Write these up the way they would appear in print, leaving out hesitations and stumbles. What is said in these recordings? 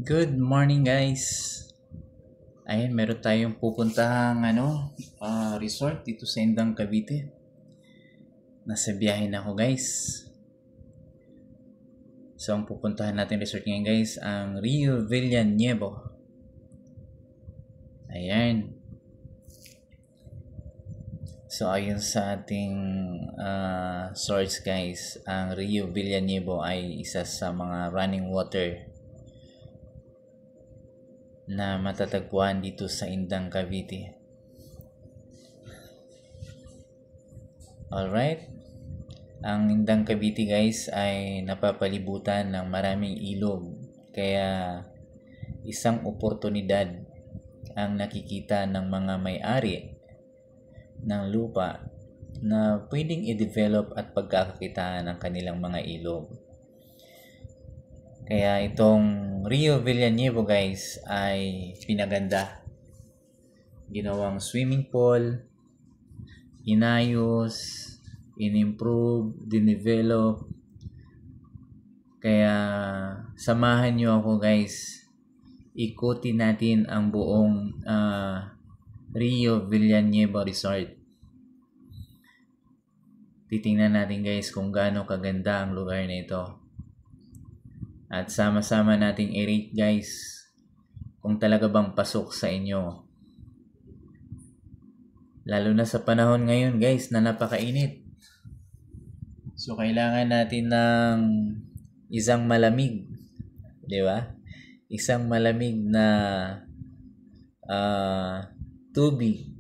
Good morning guys. Ayun, meron tayong pupuntahang resort dito sa Indang Cavite. Nasa biyahe na ako guys. So ang pupuntahan natin resort ngayon guys, ang Rio Villanueva. Ayan. So ayon sa ating source guys, ang Rio Villanueva ay isa sa mga running water na matatagpuan dito sa Indang Cavite. Alright. Ang Indang Cavite guys ay napapalibutan ng maraming ilog. Kaya isang oportunidad ang nakikita ng mga may-ari ng lupa na pwedeng i-develop at pagkakakitaan ng kanilang mga ilog. Kaya itong Rio Villanueva guys ay pinaganda. Ginawang swimming pool, inayos, in-improve, dinevelop. Kaya samahan nyo ako guys. Ikutin natin ang buong Rio Villanueva Resort. Titingnan natin guys kung gaano kaganda ang lugar na ito. At sama-sama nating i-rate guys kung talaga bang pasok sa inyo. Lalo na sa panahon ngayon guys na napakainit. So kailangan natin ng isang malamig, di ba? Isang malamig na tubig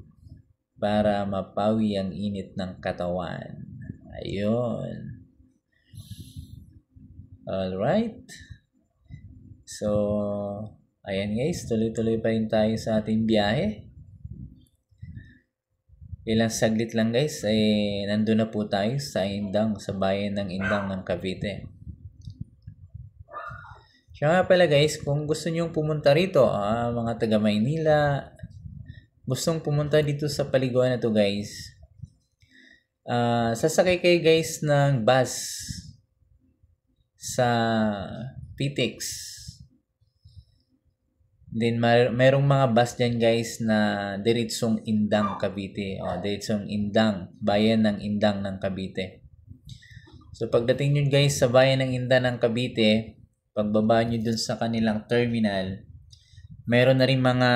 para mapawi ang init ng katawan. Ayun. Alright. So, ayan guys, tuloy-tuloy pa rin tayo sa ating biyahe. Ilang saglit lang guys, nandun na po tayo sa Indang, sa bayan ng Indang ng Cavite. Siya nga pala guys, kung gusto nyong pumunta rito, mga taga Maynila, gustong pumunta dito sa paliguan na to guys, sasakay kayo guys ng bus sa PTEX. Then merong mga bus dyan guys na diretsong Indang Cavite. Diretsong Indang, bayan ng Indang ng Cavite. So pagdating nyo guys sa bayan ng Indang ng Cavite, pagbaba nyo dun sa kanilang terminal, meron na rin mga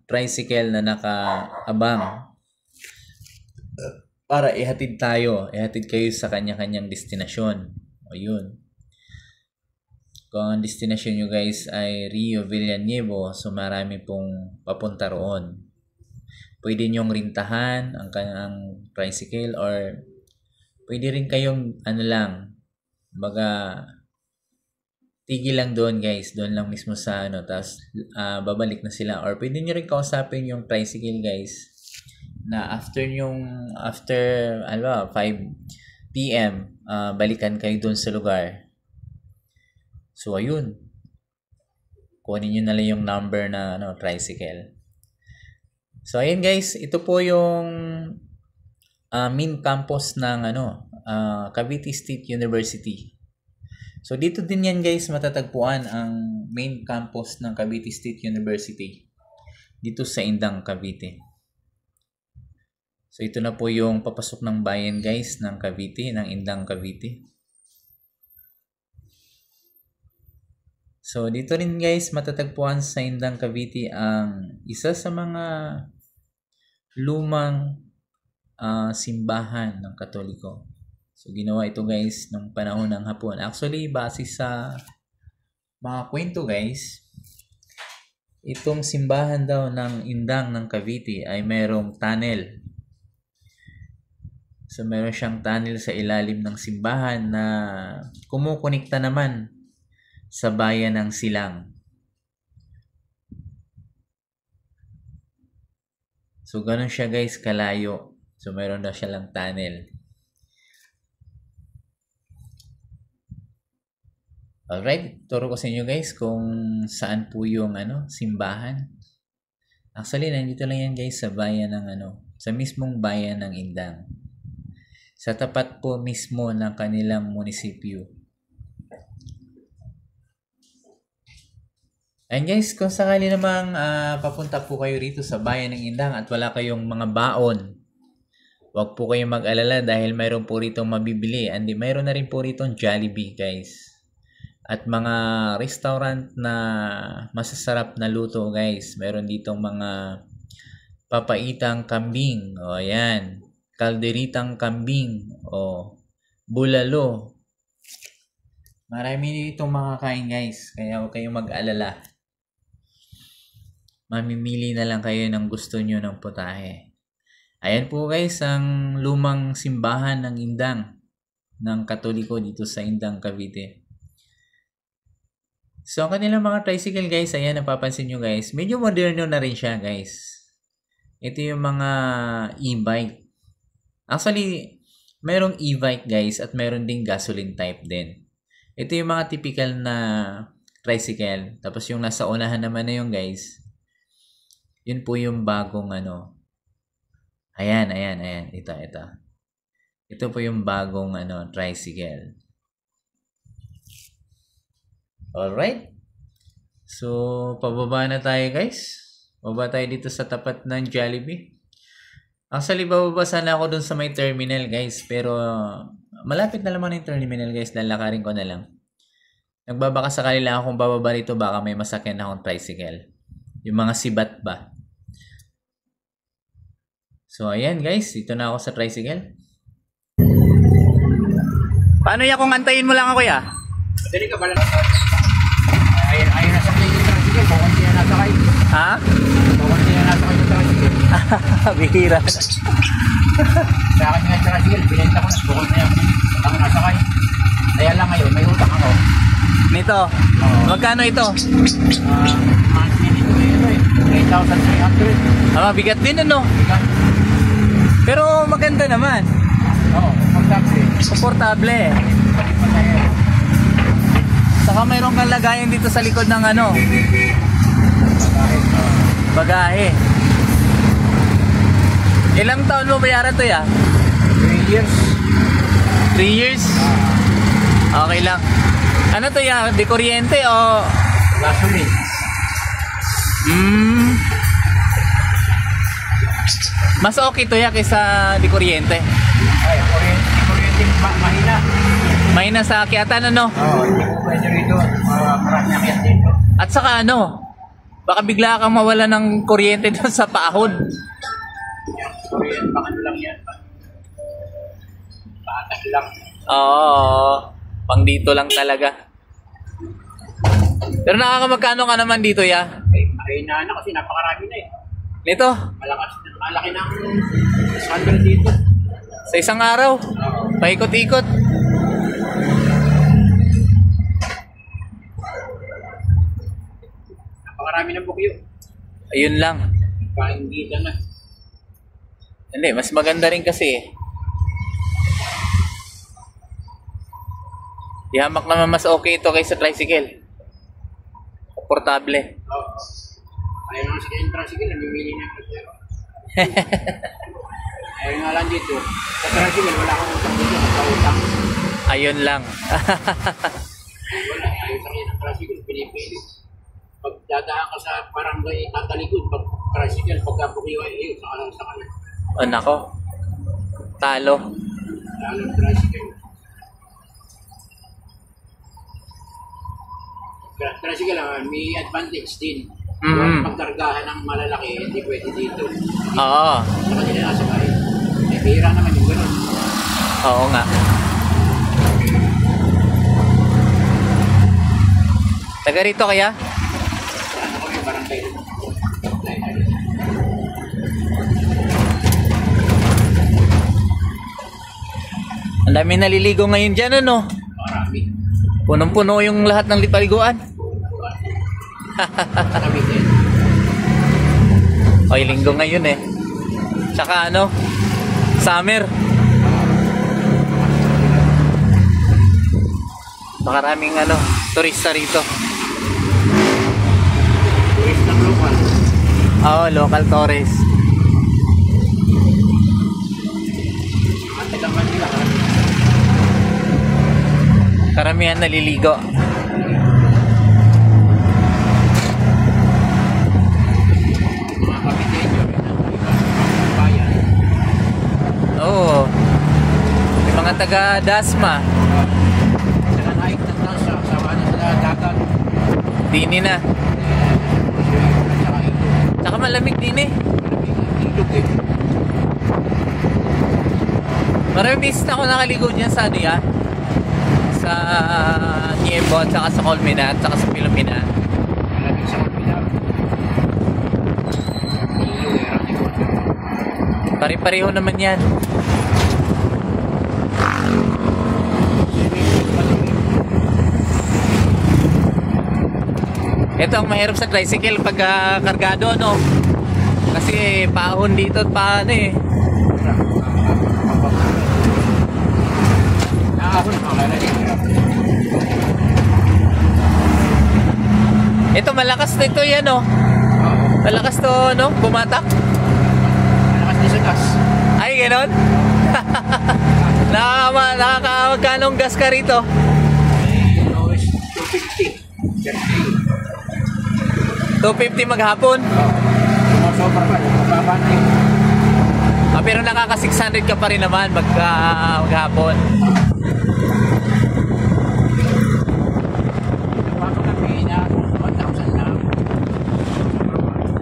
tricycle na nakaabang para ihatid kayo sa kanya-kanyang destinasyon. Ayun. Kung ang destination nyo guys ay Rio Villanueva, so marami pong papunta roon. Pwede nyong rintahan ang kanyang tricycle or pwede rin kayong tigil lang doon guys, doon lang mismo sa tapos babalik na sila. Or pwede nyo rin kausapin yung tricycle guys na after 5 PM balikan kayo doon sa lugar. So ayun, kunin nyo na lang yung number na tricycle. So ayun guys, ito po yung main campus ng Cavite State University. So dito din yan guys matatagpuan ang main campus ng Cavite State University dito sa Indang Cavite. So ito na po yung papasok ng bayan guys ng Cavite, ng Indang Cavite. So dito rin guys matatagpuan sa Indang Cavite ang isa sa mga lumang simbahan ng Katoliko. So ginawa ito guys nung panahon ng Hapon. Actually base sa mga kwento guys, itong simbahan daw ng Indang ng Cavite ay mayroong tunnel. So meron siyang tunnel sa ilalim ng simbahan na kumukonekta naman sa bayan ng Silang. So ganun siya guys kalayo. So meron daw siya lang tunnel. Alright, turo ko sa inyo guys kung saan po yung simbahan. Actually nandito lang yan guys sa bayan ng sa mismong bayan ng Indang. Sa tapat po mismo ng kanilang munisipyo. And guys, kung sakali namang papunta po kayo rito sa bayan ng Indang at wala kayong mga baon, huwag po kayong mag-alala dahil mayroon po rito mabibili. And mayroon na rin po rito Jollibee, guys. At mga restaurant na masasarap na luto, guys. Mayroon ditong mga papaitang kambing. O, ayan. Kalderitang kambing. O, bulalo. Marami ditong makakain, guys. Kaya huwag kayong mag-alala. Mamimili na lang kayo ng gusto nyo ng putahe. Ayan po guys, ang lumang simbahan ng Indang ng Katoliko dito sa Indang, Cavite. So, ang kanilang mga tricycle guys, ayan, napapansin nyo guys, medyo moderno na rin siya guys. Ito yung mga e-bike. Actually, mayroong e-bike guys at mayroon ding gasoline type din. Ito yung mga typical na tricycle. Tapos yung nasa unahan naman na yung guys, yun po yung bagong ano. Ayan. Ito. Ito po yung bagong tricycle. Alright. So, pababa na tayo guys. Pababa tayo dito sa tapat ng Jollibee. Actually, bababa sana ako dun sa may terminal guys. Pero, malapit na naman yung terminal guys. Lalakarin ko na lang. Nagbabaka sakali lang akong bababa rito. Baka may masakyan na akong tricycle. Yung mga sibat ba. So, ayan guys. Dito na ako sa tricycle. Paano ya kung antayin mo lang ako ya? Dali ka ba lang? Ayun nasa kayo yung tricycle. Bukang siya nasa kayo. Ha? Bukang siya nasa kayo yung tricycle. Bihira. Sa akin yung tricycle, binenta ko na. Bukang siya ang nasa kayo. Kaya lang ngayon, may utang ako. Nito? Magkano ito? Monthly nito eh. 8,300. Bigat din ano? Bigat. Pero maganda naman. Oo, komportable. Komportable. Saka mayroong kang lagayan dito sa likod ng bagahe. Ilang taon mo bayaran to ya? 3 years. 3 years? Okay lang. Ano to ya? Di kuryente o? Gasoline. Mas okay to ya kaysa di kuryente. Ay, kuryente mahina. Mahina sa akyatan ano? Oo, pwede rito. Marami akyat dito. At saka baka bigla kang mawala ng kuryente doon sa paahon. Kuryente, baka lang yan. Patas lang. Oo, pang dito lang talaga. Pero nakakamagkano ka naman dito ya? Mahina na kasi napakarami na eh. Nito? Malaki na 100 dito. Sa isang araw? Paikot-ikot? Napakarami ng bukyo. Ayun lang. Painggitan na. Hindi, mas maganda rin kasi Ihamak naman mas okay ito kaysa tricycle. Komportable. Oo. Ayaw naman sa kayong tricycle, namimili na yung pero. Ayaw nga lang dito. Sa tricycle, wala akong utang dito. Magka-utang. Ayun lang. Wala. Ayaw sa kayong tricycle, pinipili. Pag dadaan ka sa barangay, tatalikod. Pag tricycle, pagka-bukyo ay sa kanan sa kanan. O nako. Talo. Lalo tricycle. Tricycle lang, may advantage din. Kung pagkargahan ng malalaki, hindi pwede dito. Oo. Sa kanila nasa bahay. May bihira naman yung gano'n. Oo nga. Taga rito kaya? Ano ko yung barangay. Ang dami naliligo ngayon dyan, ano? Marami. Punong-puno yung lahat ng lipaliguan. Kami din. Oy, linggo ngayon eh. Tsaka summer. Makaraming turista rito. Tourist ng local. Oo, local tourist. Mga taga Manila. Karamihan naliligo. taga Dasma. Saka naik ng nasa, kasama na sa dagat. Dini na. Saka ito. Tsaka malamig din eh. Ilog eh. Maraming beses na ako nakaligo dyan sa ano yan. Sa Niebo at saka sa Colmena at saka sa Pilomena. Malamig sa kapila. Ilog eh, raming water. Pare-pareho naman yan. Ito ang mahirap sa tricycle pag kargado, no? Kasi paahon dito at paano eh. Nakakahon, makalala. Ito malakas na ito yan, no? Malakas to, no? Bumatak. Malakas din sa gas. Ay, gano'n? Nakakagkanong gas ka rito? Always 250. 250 maghapon? Sumasobra pa, mababa na yun. Pero nakaka 600 ka pa rin naman maghapon. Nagpapagabi na 1,000 na.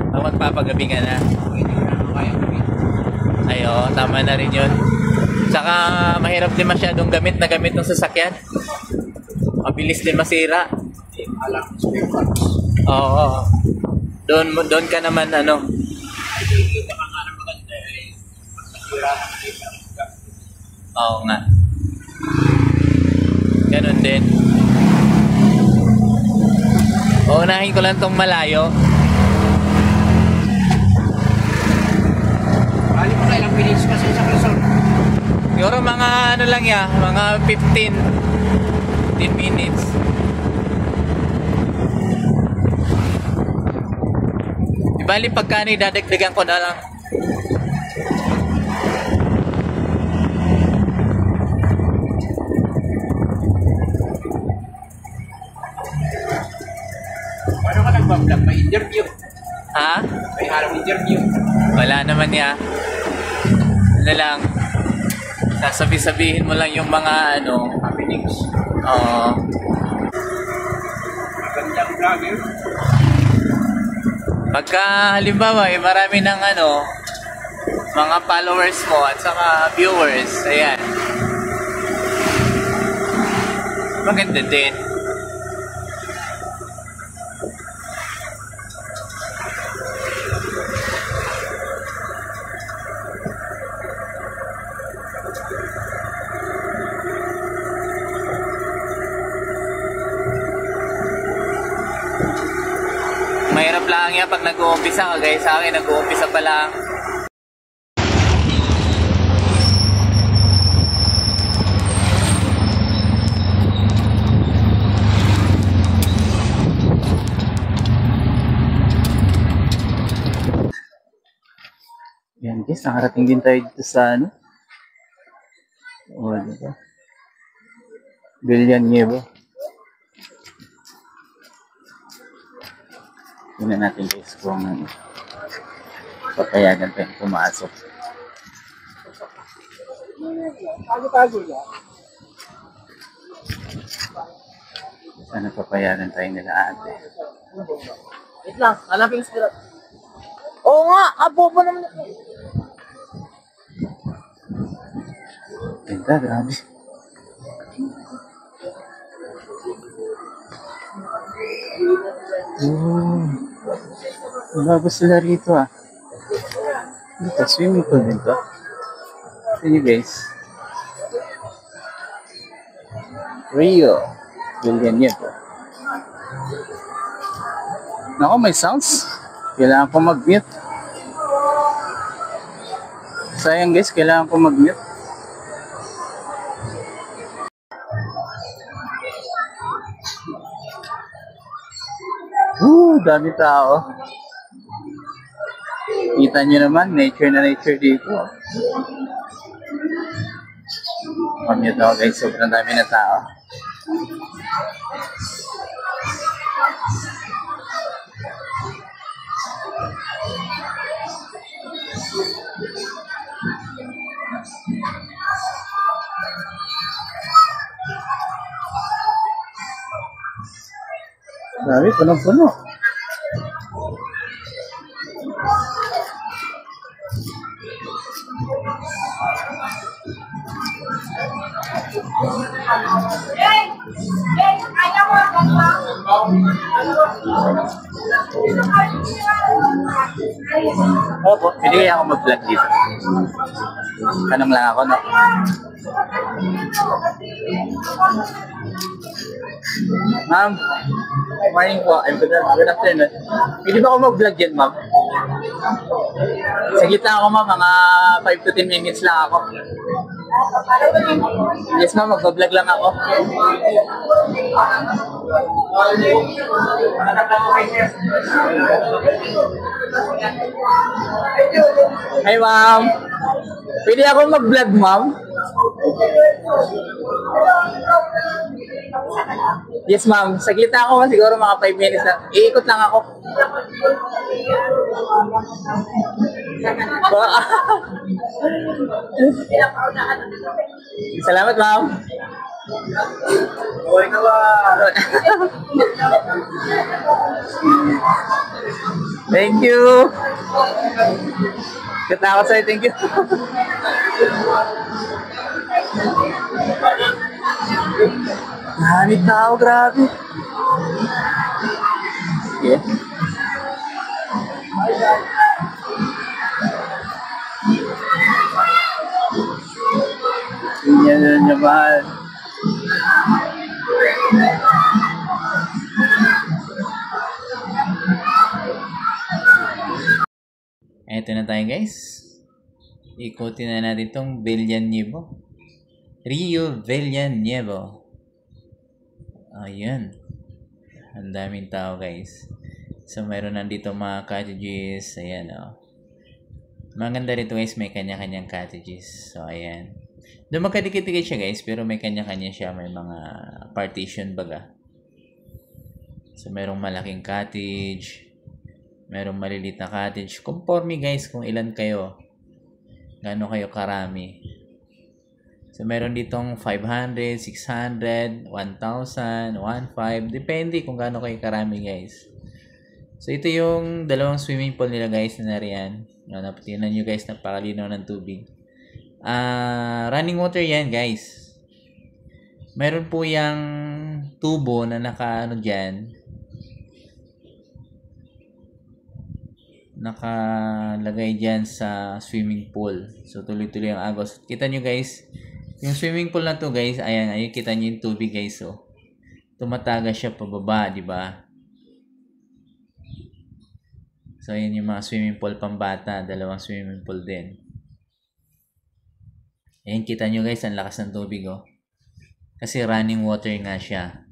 Ang magpapagabi ka na. Hindi ko na kaya gabi. Ay, oo, tama na rin yun. Tsaka mahirap din masyadong gamit na gamit ng sasakyan. Mabilis din masira. Alam, spare parts. Oo. Doon ka naman ano. Nakikita ka nga ng maganda eh. Pag nasira na makita. Oo nga. Ganun din. Uunahin ko lang tong malayo. Bali mo na ilang minutes kasi sa resort. Siguro mga ano lang ya, mga 15 minutes. Bali pagkano dadagdagan ko na lang. Paano ka nagbablog? May interview. Ha? May harap interview. Wala naman ya. Ano lang. Sasabi-sabihin mo lang yung mga ano. Happenings. Oo. Magandang vlogger. Pagka halimbawa marami ng ano, mga followers mo at saka viewers, ayan. Maganda din. Mahirap lang yan pag nag-uumpisa, kagaya sa akin, nag-uumpisa pa lang. Yan guys, nakarating din tayo dito sa ano. O, diba? Villanueva. Tingnan natin guys kung papayagan tayong pumasok. Sana papayagan tayo nila ate. Wait lang, hanapin ko sila. Oo nga, abo pa naman. Ganda, grabe. Bago sila rito ah. Dito, swimming pool din to. Sige guys. Rio. Bilyan niya to. Nako, may sounds. Kailangan ko mag-mute. Sayang guys, kailangan ko mag-mute. Dami tao. Kita nyo naman, nature na nature dito. Pag-mute ako guys, sobrang dami na tao. Grabe, punong-puno. Opo, pwede kaya ako mag-vlog dito. Tanong lang ako, no? Ma'am, morning po. Good afternoon. Pwede ba ako mag-vlog yan, ma'am? Saglit lang ako, ma'am. Mga 5 to 10 minutes lang ako. Yes, ma'am. Mag-vlog lang ako. Hi, ma'am. Pwede ako mag-vlog, ma'am? Yes, ma'am. Saglit na ako. Siguro mga 5 minutes na. Iikot lang ako. Salamat, ma'am. Okay ka ba? Thank you. Katakot sa'yo. Thank you. Dami tao, grabe. Yeah. Yan na naman. Eto na tayo guys. Ikutin na natin itong Villanueva. Rio Villanueva. Ayan. Ang daming tao guys. So meron nandito mga cottages. Ayan o. Maganda rito guys. May kanya-kanyang cottages. So ayan. Doon magkadikit-dikit siya guys. Pero may kanya-kanya siya. May mga partition baga. So merong malaking cottage. Merong maliliit na cottage. Conforme guys kung ilan kayo. Gaano kayo karami. So, meron ditong 500, 600, 1,000, 1,500. Depende kung gaano kayo karami, guys. So, ito yung dalawang swimming pool nila, guys, na nariyan. Tingnan nyo, guys, napakalinaw ng tubig. Running water yan, guys. Meron po yung tubo na naka-ano dyan. Nakalagay dyan sa swimming pool. So, tuloy-tuloy ang agos. Kita nyo, guys. Yung swimming pool na to guys, ayan, kita niyo yung tubig guys, oh. Tumatagas siya pababa, di ba? So, ayan yung mga swimming pool pambata, dalawang swimming pool din. Ayan, kita niyo guys, ang lakas ng tubig, oh. Kasi running water nga siya.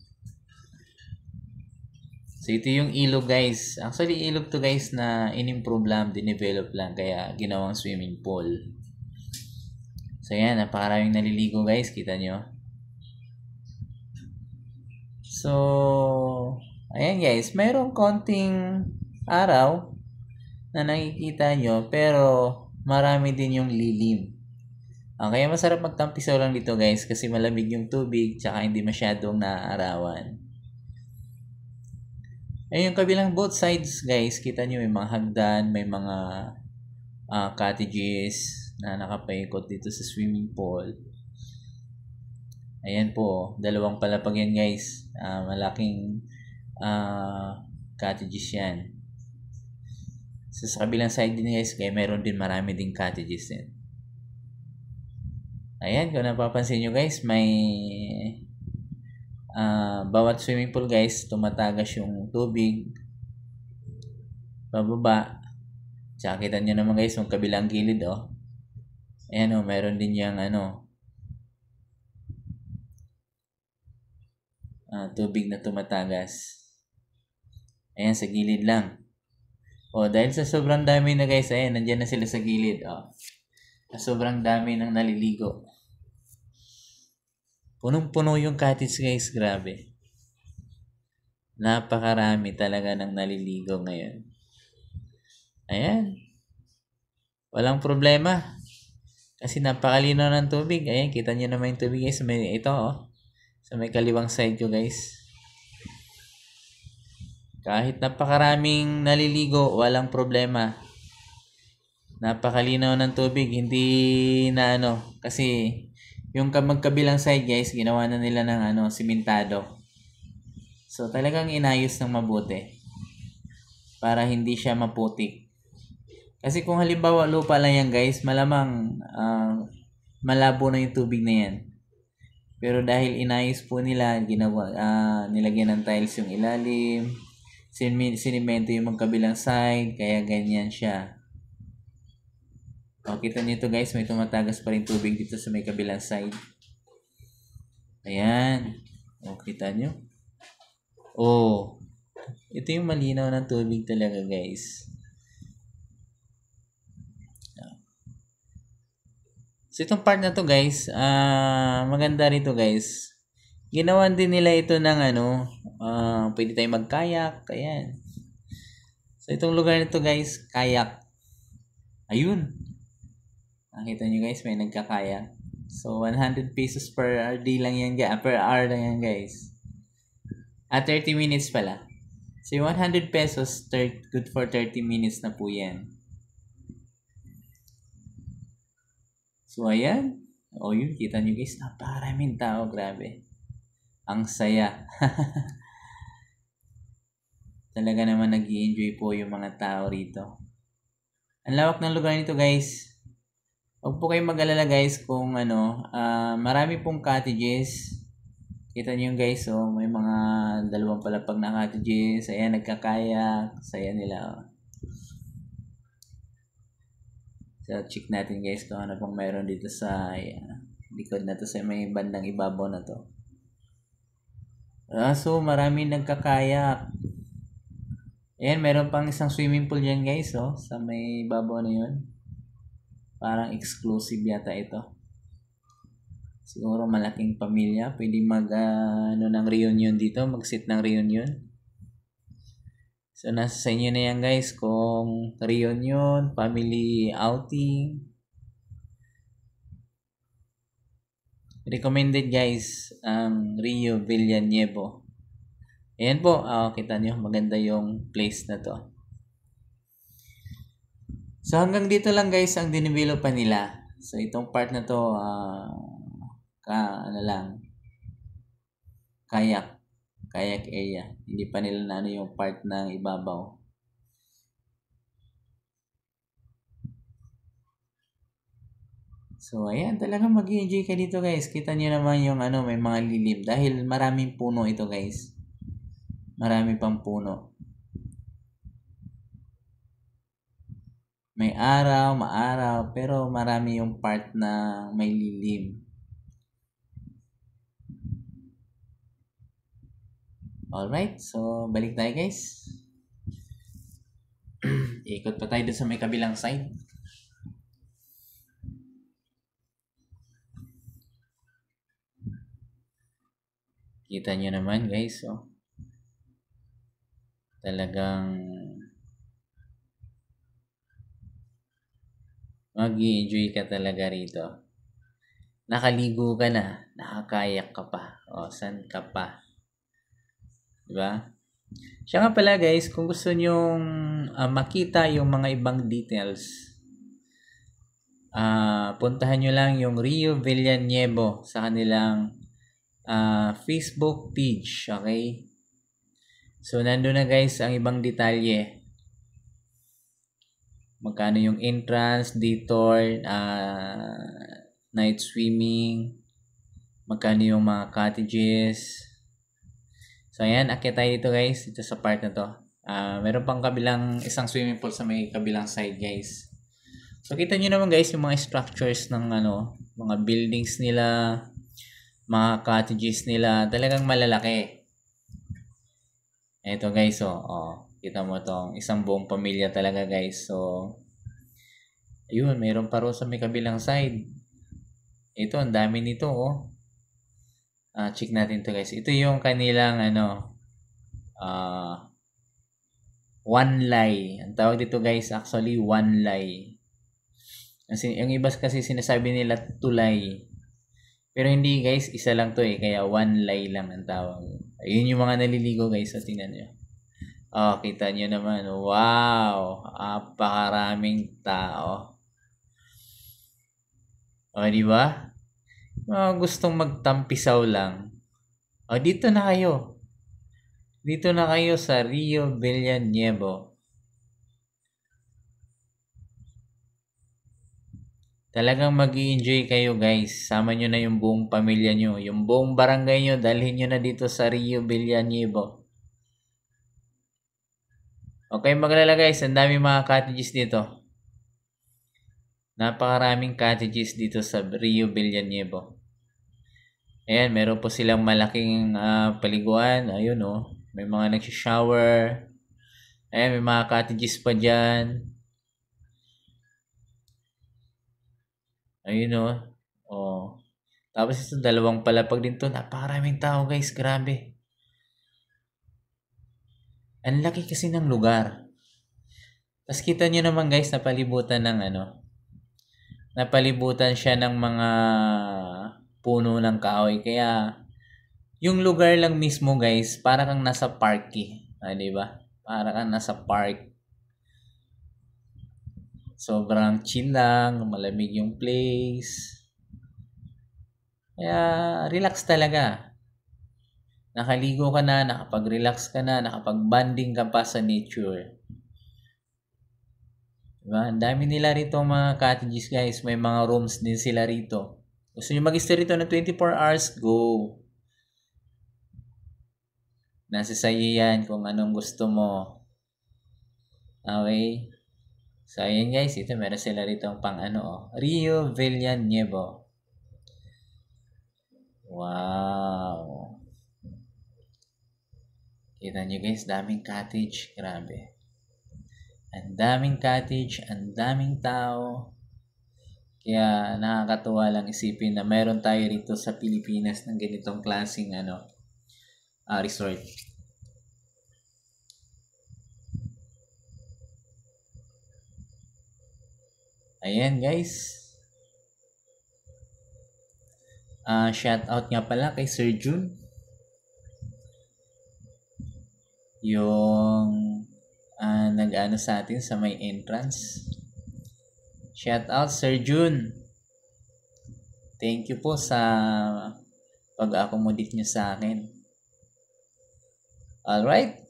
So, ito yung ilog guys. Actually, ilog to guys na in-improve lang, dinevelop lang, kaya ginawang swimming pool. So, yan. Napakaraming naliligo, guys. Kita nyo. So, ayan, guys. Mayroong konting araw na nakikita nyo. Pero, marami din yung lilim. Kaya masarap magtampisaw lang dito, guys. Kasi malamig yung tubig. Tsaka hindi masyadong naaarawan. Ayun, yung kabilang both sides, guys. Kita nyo, may mga hagdan. May mga cottages na nakapaikot dito sa swimming pool. Ayan po, dalawang palapag yan guys. Malaking cottages yan. So, sa kabilang side din guys, kaya meron din marami din cottages din. Ayan, kung napapansin nyo guys, may bawat swimming pool guys, tumatagas yung tubig pababa. Tsaka kita nyo naman guys, yung kabilang gilid oh. Ayan o, meron din yung tubig na tumatagas. Ayan, sa gilid lang. O, dahil sa sobrang dami na guys, ayan, nandyan na sila sa gilid. O, sobrang dami nang naliligo. Punong-puno yung cottage guys, grabe. Napakarami talaga nang naliligo ngayon. Ayan. Walang problema. Kasi napakalinaw ng tubig. Ayan, kita nyo naman yung tubig guys. Ito oh. Sa may kaliwang side ko guys. Kahit napakaraming naliligo, walang problema. Napakalinaw ng tubig, hindi na kasi yung magkabilang side guys, ginawa na nila ng simentado. So talagang inayos ng mabuti para hindi siya maputik. Kasi kung halimbawa lupa lang yan guys, malamang malabo na yung tubig na yan. Pero dahil inayos po nila, nilagyan ng tiles yung ilalim, sinimento yung magkabilang side, kaya ganyan siya. O, kita nyo ito guys, may tumatagas pa rin tubig dito sa may kabilang side. Ayan. O, kita nyo? O, ito yung malinaw ng tubig talaga guys. So, itong part na to guys, maganda rito guys. Ginawan din nila ito ng pwede tayong mag-kayak. Ayan. So, itong lugar nito guys, kayak. Ayun. Nakita nyo guys, may nagkakayak. So, 100 pesos per day lang yan, per hour lang yan guys. 30 minutes pala. So, 100 pesos, good for 30 minutes na po yan. So, ayan. O, yun, kita nyo guys, napakaraming tao, grabe. Ang saya. Talaga naman nag-i-enjoy po yung mga tao rito. Ang lawak ng lugar nito guys. Huwag po kayong mag-alala guys kung marami pong cottages. Kita nyo guys, may mga 2 palapag na cottages. Ayan, nagkakayak. Saya nila. So, check natin guys kung ano pong mayroon dito sa likod na to, sa may bandang ibabaw na to. So, marami nagkakayak. Ayan, meron pang isang swimming pool yan guys, sa may ibabaw na yun. Parang exclusive yata ito. Siguro malaking pamilya. Pwede ng reunion dito. Mag-sit ng reunion. So, nasa sa inyo na yan guys. Kung reunion, family outing. Recommended guys ang Rio Villanueva. Ayan po. Kita nyo. Maganda yung place na to. So, hanggang dito lang guys ang dinibilo pa nila. So, itong part na to, kayak area. Hindi pa nila yung part ng ibabaw. So, ayan, talagang mag-enjoy ka dito guys. Kita nyo naman yung may mga lilim. Dahil maraming puno ito guys. Marami pang puno. May araw, maaraw, pero marami yung part na may lilim. Alright, so balik tayo guys. Ikot pa tayo dun sa may kabilang side. Kita nyo naman guys, talagang mag-i-enjoy ka talaga rito. Nakaligo ka na, nakakayak ka pa. Saan ka pa? Diba? Siya nga pala guys, kung gusto nyong makita yung mga ibang details, puntahan nyo lang yung Rio Villanueva sa kanilang Facebook page. Okay? So, nandun na guys ang ibang detalye. Magkano yung entrance, detour, night swimming, magkano yung mga cottages. So, ayan, akit tayo dito guys, dito sa part na to. Meron pang isang swimming pool sa may kabilang side guys. So, kita nyo naman guys yung mga structures ng mga buildings nila, mga cottages nila, talagang malalaki. Ito guys, kita mo tong isang buong pamilya talaga guys. So, ayun, mayroon pa rin sa may kabilang side. Ito, ang dami nito check natin to guys. Ito yung kanilang one lie. Ang tawag dito guys, actually one lie. Kasi yung iba kasi sinasabi nila tulay. Pero hindi guys, isa lang to kaya one lie lang ang tawag. Ayun yung mga naliligo guys, so tingnan nyo. Oh, kita nyo naman. Wow! Apakaraming tao. O, di ba? Mga gustong magtampisaw lang. O, dito na kayo. Dito na kayo sa Rio Villanueva. Talagang mag-i-enjoy kayo guys. Sama nyo na yung buong pamilya nyo. Yung buong barangay nyo, dalhin nyo na dito sa Rio Villanueva. Okay, maglala guys. Ang dami mga cottages dito. Napakaraming cottages dito sa Rio Villanueva. Ayan, meron po silang malaking paliguan. Ayun oh. May mga nagsishower. Ayan, may mga cottages pa dyan. Ayun oh. Oh. Tapos ito, dalawang palapag din to. Napakaraming tao guys. Grabe. Ang laki kasi ng lugar. Tapos kita nyo naman guys, napalibutan ng napalibutan siya ng mga puno ng kahoy. Kaya, yung lugar lang mismo guys, para kang nasa park eh. Diba? Para kang nasa park. Sobrang chill lang, malamig yung place. Kaya, relax talaga. Nakaligo ka na, nakapag-relax ka na, nakapag-banding ka pa sa nature. Diba? Ang dami nila rito mga cottages guys. May mga rooms din sila rito. Gusto nyo mag-stay rito ng 24 hours? Go! Nasa sa'yo yan kung anong gusto mo. Okay? So, ayan guys. Ito meron sila rito pang Rio Villanueva. Wow! Kita nyo guys, daming cottage. Grabe. Ang daming cottage, ang daming tao. Kaya nakakatuwa lang isipin na meron tayo rito sa Pilipinas ng ganitong klaseng resort. Ayan guys. Shout out nga pala kay Sir Jun. Yung nag-ano sa atin sa may entrance. Shout out Sir Jun. Thank you po sa pag-accommodate nyo sa akin. Alright.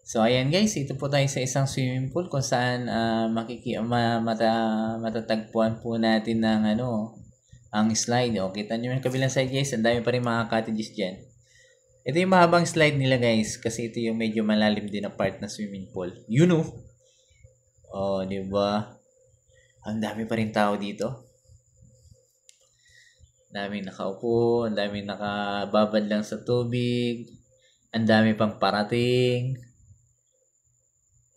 So ayan guys, ito po tayo sa isang swimming pool kung saan matatagpuan po natin ng ang slide. O, kita nyo yung kabilang side guys, ang dami pa rin mga cottages dyan. Ito yung mahabang slide nila guys, kasi ito yung medyo malalim din na part ng swimming pool. You know? Oh, di ba? Ang dami pa rin tao dito. Ang daming nakaupo, ang daming nakababad lang sa tubig, ang dami pang parating.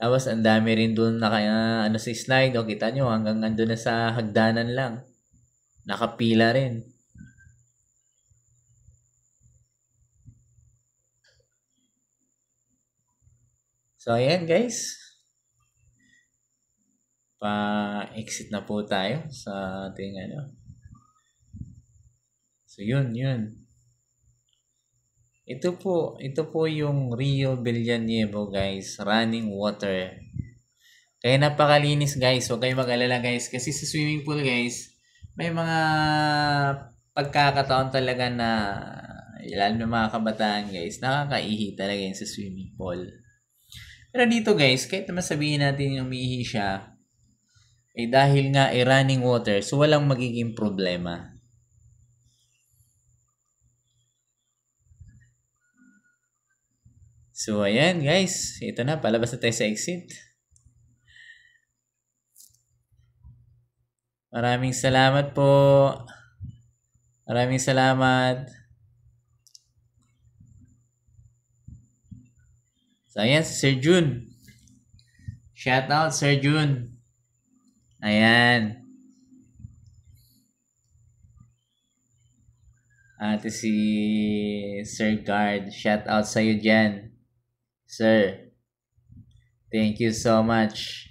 Tapos ang dami rin doon sa slide. O, kita nyo, hanggang andun na sa hagdanan lang. Nakapila rin. So, ayan guys. Pa-exit na po tayo sa ating So, yun. Ito po yung Rio Villanueva guys. Running water. Kaya napakalinis guys. Huwag kayong mag-alala guys. Kasi sa swimming pool guys, may mga pagkakataon talaga na lalo ng mga kabataan guys, nakakaihi talaga yun sa swimming pool. Pero dito guys, kahit naman sabihin natin yung umiihi siya, dahil nga running water, so walang magiging problema. So ayan guys, ito na, palabas na tayo sa exit. Maraming salamat po. Maraming salamat. So, ayan si Sir Jun. Shout out Sir Jun. Ayan. Ate si Sir Guard. Shout out sa'yo dyan. Sir. Thank you so much.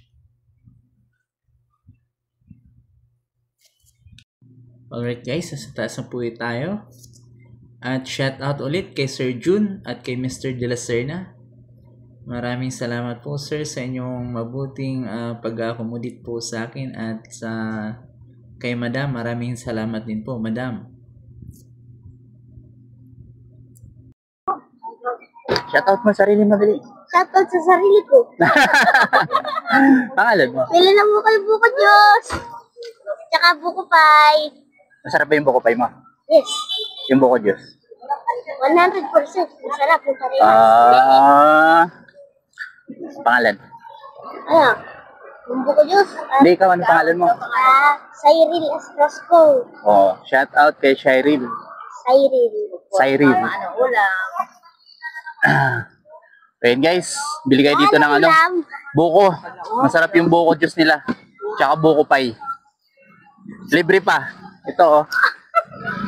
Alright guys, sa taas na po tayo. At shout out ulit kay Sir Jun at kay Mr. De La Serna. Maraming salamat po sir sa inyong mabuting pag-accommodate po sa akin at sa kay Madam. Maraming salamat din po, Madam. Shoutout mo sarili mo, dali. Shoutout sa sarili ko. Pangalan mo. Pili lang mo kayo buko Diyos. Tsaka buko pie. Masarap ba yung buko pie mo? Yes. Yung buko Diyos. 100%. Masarap yung sarili. Pangalan. Ano? Yung buko Diyos. Hindi, ikaw, ano pangalan mo? Cyril Estrasco. Oh, shoutout kay Shyril. Cyril. Ano, ulam. Ayun guys, bili kayo dito ng ano, Ulam. buko. Masarap yung buko juice nila. Tsaka buko pie. Libre pa. Ito oh.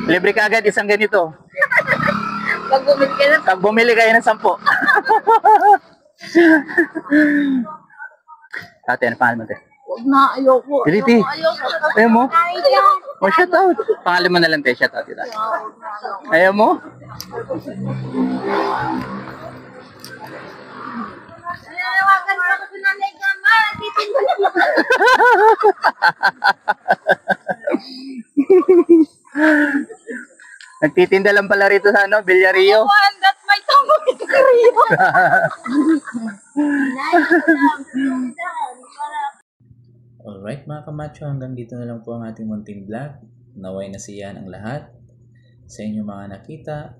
Libre ka agad isang ganito. Pag bumili ka na. Pag bumili kayo ng 10. Ate, ano pangalan mo ate? Huwag na, ayoko. Diliti. Ayoko. Ayaw mo? Ayoko. Oh, shoutout. Pangalan mo na lang te, shoutout kita. Ayaw mo? Nanawagan mo ako sa nanay ko. Ma, titinda na ako. Nagtitinda lang pala rito sa ano, Villario. That's my tongue. Rio. Alright mga kamacho, hanggang dito na lang po ang ating munting vlog. Naway nasiyahan ang lahat sa inyong mga nakita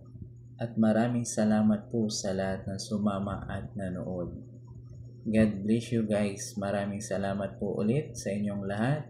at maraming salamat po sa lahat ng sumama at nanood. God bless you guys. Maraming salamat po ulit sa inyong lahat.